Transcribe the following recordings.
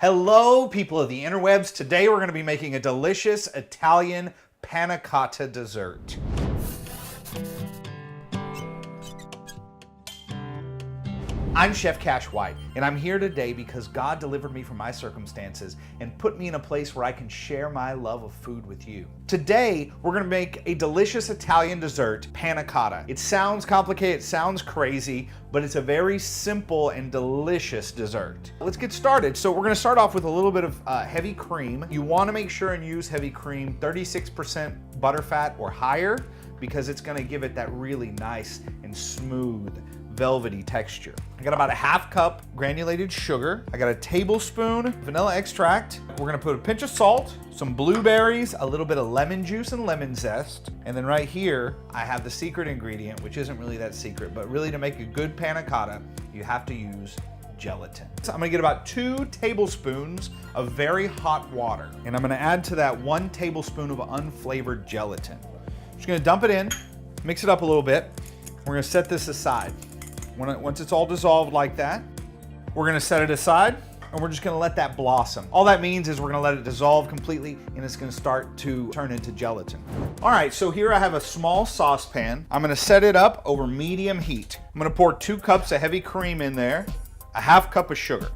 Hello, people of the interwebs. Today we're going to be making a delicious Italian panna cotta dessert. I'm Chef Cash White, and I'm here today because God delivered me from my circumstances and put me in a place where I can share my love of food with you. Today, we're gonna make a delicious Italian dessert, panna cotta. It sounds complicated, it sounds crazy, but it's a very simple and delicious dessert. Let's get started. So we're gonna start off with a little bit of heavy cream. You wanna make sure and use heavy cream, 36% butterfat or higher, because it's gonna give it that really nice and smooth, velvety texture. I got about a half cup granulated sugar. I got a tablespoon vanilla extract. We're gonna put a pinch of salt, some blueberries, a little bit of lemon juice and lemon zest. And then right here, I have the secret ingredient, which isn't really that secret, but really to make a good panna cotta, you have to use gelatin. So I'm gonna get about 2 tablespoons of very hot water. And I'm gonna add to that 1 tablespoon of unflavored gelatin. Just gonna dump it in, mix it up a little bit. We're gonna set this aside. Once it's all dissolved like that, we're gonna set it aside and we're just gonna let that blossom. All that means is we're gonna let it dissolve completely and it's gonna start to turn into gelatin. All right, so here I have a small saucepan. I'm gonna set it up over medium heat. I'm gonna pour 2 cups of heavy cream in there, a half cup of sugar.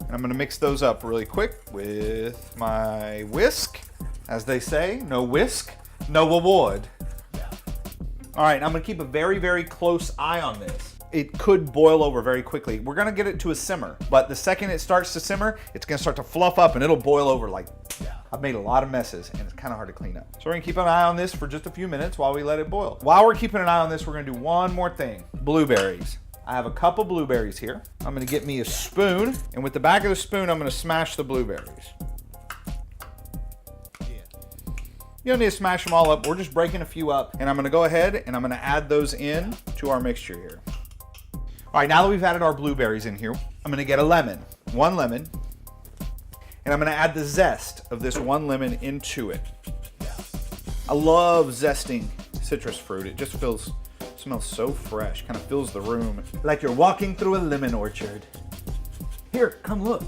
And I'm gonna mix those up really quick with my whisk. As they say, no whisk, no reward. All right, I'm gonna keep a very, very close eye on this. It could boil over very quickly. We're gonna get it to a simmer, but the second it starts to simmer, it's gonna start to fluff up and it'll boil over like, I've made a lot of messes and it's kind of hard to clean up. So we're gonna keep an eye on this for just a few minutes while we let it boil. While we're keeping an eye on this, we're gonna do one more thing. Blueberries. I have a cup of blueberries here. I'm gonna get me a spoon, and with the back of the spoon, I'm gonna smash the blueberries. You don't need to smash them all up. We're just breaking a few up, and I'm gonna go ahead and I'm gonna add those in to our mixture here. All right, now that we've added our blueberries in here, I'm gonna get a lemon, 1 lemon, and I'm gonna add the zest of this 1 lemon into it. I love zesting citrus fruit. It just smells so fresh, kind of fills the room. Like you're walking through a lemon orchard. Here, come look.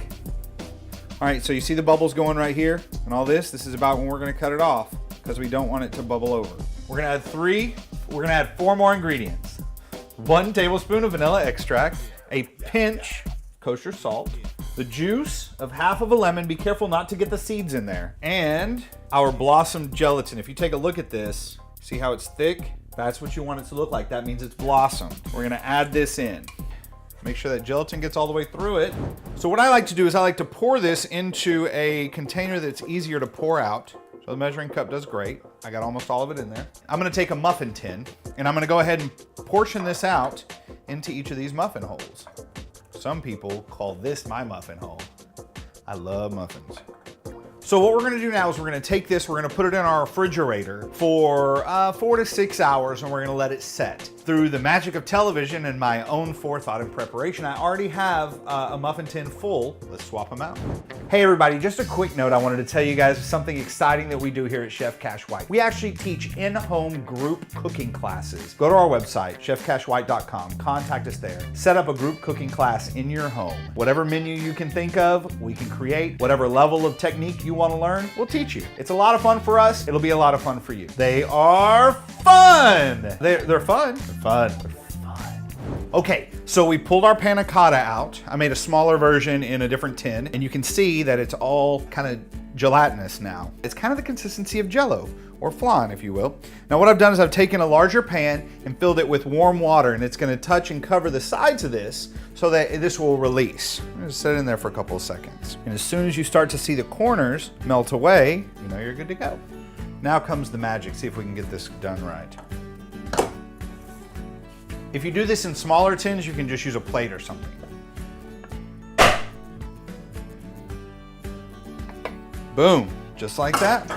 All right, so you see the bubbles going right here and all this? This is about when we're gonna cut it off because we don't want it to bubble over. We're gonna add 4 more ingredients. 1 tablespoon of vanilla extract, a pinch kosher salt, the juice of half of a lemon, be careful not to get the seeds in there, and our blossomed gelatin. If you take a look at this, see how it's thick? That's what you want it to look like. That means it's blossomed. We're gonna add this in. Make sure that gelatin gets all the way through it. So what I like to do is I like to pour this into a container that's easier to pour out. So the measuring cup does great. I got almost all of it in there. I'm gonna take a muffin tin and I'm gonna go ahead and portion this out into each of these muffin holes. Some people call this my muffin hole. I love muffins. So what we're gonna do now is we're gonna take this, we're gonna put it in our refrigerator for 4 to 6 hours, and we're gonna let it set. Through the magic of television and my own forethought and preparation, I already have a muffin tin full. Let's swap them out. Hey everybody, just a quick note. I wanted to tell you guys something exciting that we do here at Chef Cash White. We actually teach in-home group cooking classes. Go to our website, chefcashwhite.com, contact us there. Set up a group cooking class in your home. Whatever menu you can think of, we can create. Whatever level of technique you want to learn, we'll teach you. It's a lot of fun for us. It'll be a lot of fun for you. They are fun. They're fun. They're fun. Okay, so we pulled our panna cotta out. I made a smaller version in a different tin, and you can see that it's all kind of gelatinous now. It's kind of the consistency of Jell-O, or flan, if you will. Now what I've done is I've taken a larger pan and filled it with warm water, and it's gonna touch and cover the sides of this so that this will release. I'm gonna set it in there for a couple of seconds. And as soon as you start to see the corners melt away, you know you're good to go. Now comes the magic. See if we can get this done right. If you do this in smaller tins, you can just use a plate or something. Boom, just like that.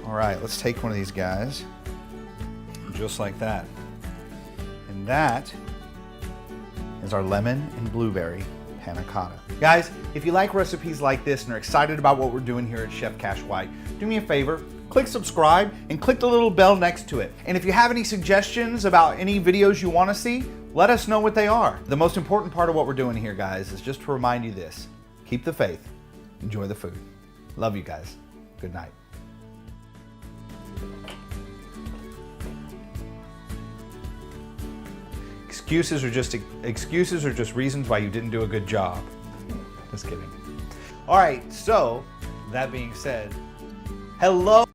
All right, let's take one of these guys, just like that. And that is our lemon and blueberry panna cotta. Guys, if you like recipes like this and are excited about what we're doing here at Chef Cash White, do me a favor, click subscribe and click the little bell next to it. And if you have any suggestions about any videos you want to see, let us know what they are. The most important part of what we're doing here, guys, is just to remind you this: keep the faith, enjoy the food. Love you guys. Good night. Excuses are just reasons why you didn't do a good job. Just kidding. All right, so that being said, hello.